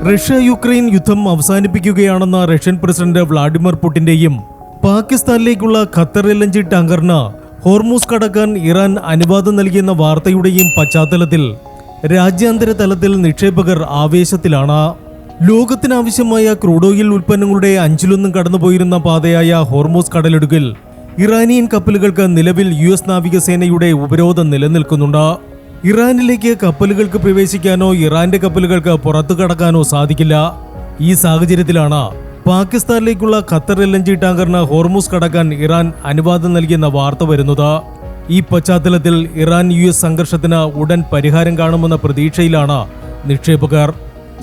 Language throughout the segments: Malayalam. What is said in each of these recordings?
റഷ്യ യുക്രൈൻ യുദ്ധം അവസാനിപ്പിക്കുകയാണെന്ന റഷ്യൻ പ്രസിഡന്റ് വ്ളാഡിമിർ പുടിന്റെയും പാകിസ്ഥാനിലേക്കുള്ള ഖത്തർ LNG ടാങ്കറിന് ഹോർമൂസ് കടക്കാൻ ഇറാൻ അനുവാദം നൽകിയെന്ന വാർത്തയുടെയും പശ്ചാത്തലത്തിൽ രാജ്യാന്തര തലത്തിൽ നിക്ഷേപകർ ആവേശത്തിലാണ്. ലോകത്തിനാവശ്യമായ ക്രൂഡ് ഓയിൽ ഉൽപ്പന്നങ്ങളുടെ അഞ്ചിലൊന്നും കടന്നുപോയിരുന്ന പാതയായ ഹോർമൂസ് കടലിടുക്കിൽ ഇറാനിയൻ കപ്പലുകൾക്ക് നിലവിൽ US നാവികസേനയുടെ ഉപരോധം നിലനിൽക്കുന്നുണ്ട്. ഇറാനിലേക്ക് കപ്പലുകൾക്ക് പ്രവേശിക്കാനോ ഇറാന്റെ കപ്പലുകൾക്ക് പുറത്തു കടക്കാനോ സാധിക്കില്ല. ഈ സാഹചര്യത്തിലാണ് പാകിസ്ഥാനിലേക്കുള്ള ഖത്തർ LNG ടാങ്കറിന് ഹോർമൂസ് കടക്കാൻ ഇറാൻ അനുവാദം നൽകിയെന്ന വാർത്ത വരുന്നത്. ഈ പശ്ചാത്തലത്തിൽ ഇറാൻ US സംഘർഷത്തിന് ഉടൻ പരിഹാരം കാണുമെന്ന പ്രതീക്ഷയിലാണ് നിക്ഷേപകർ.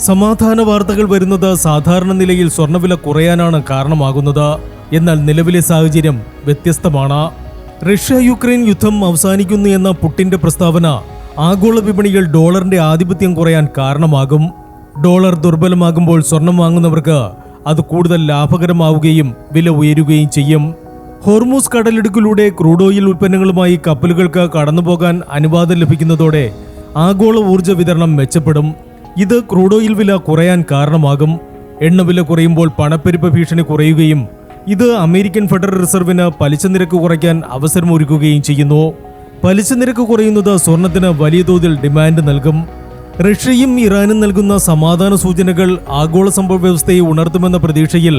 സമാധാന വാർത്തകൾ വരുന്നത് സാധാരണ നിലയിൽ സ്വർണ്ണവില കുറയാനാണ് കാരണമാകുന്നത്. എന്നാൽ നിലവിലെ സാഹചര്യം വ്യത്യസ്തമാണ്. റഷ്യ യുക്രൈൻ യുദ്ധം അവസാനിക്കുന്നു എന്ന പുടിന്റെ പ്രസ്താവന ആഗോള വിപണിയിൽ ഡോളറിന്റെ ആധിപത്യം കുറയാൻ കാരണമാകും. ഡോളർ ദുർബലമാകുമ്പോൾ സ്വർണം വാങ്ങുന്നവർക്ക് അത് കൂടുതൽ ലാഭകരമാവുകയും വില ഉയരുകയും ചെയ്യും. ഹോർമൂസ് കടലിടുക്കിലൂടെ ക്രൂഡ് ഓയിൽ ഉൽപ്പന്നങ്ങളുമായി കപ്പലുകൾക്ക് കടന്നുപോകാൻ അനുവാദം ലഭിക്കുന്നതോടെ ആഗോള ഊർജ്ജ വിതരണം മെച്ചപ്പെടും. ഇത് ക്രൂഡ് ഓയിൽ വില കുറയാൻ കാരണമാകും. എണ്ണവില കുറയുമ്പോൾ പണപ്പെരുപ്പ ഭീഷണി കുറയുകയും ഇത് അമേരിക്കൻ ഫെഡറൽ റിസർവിന് പലിശ നിരക്ക് കുറയ്ക്കാൻ അവസരമൊരുക്കുകയും ചെയ്യുന്നു. പലിശ നിരക്ക് കുറയുന്നത് സ്വർണത്തിന് വലിയ തോതിൽ ഡിമാൻഡ് നൽകും. റഷ്യയും ഇറാനും നൽകുന്ന സമാധാന സൂചനകൾ ആഗോള സമ്പദ്വ്യവസ്ഥയെ ഉണർത്തുമെന്ന പ്രതീക്ഷയിൽ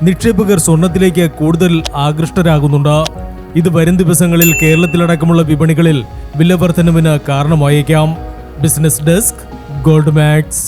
നിക്ഷേപകർ സ്വർണത്തിലേക്ക് കൂടുതൽ ആകൃഷ്ടരാകുന്നുണ്ട്. ഇത് വരും ദിവസങ്ങളിൽ കേരളത്തിലടക്കമുള്ള വിപണികളിൽ വില വർധനവിന് കാരണമായേക്കാം. Business desk, gold max.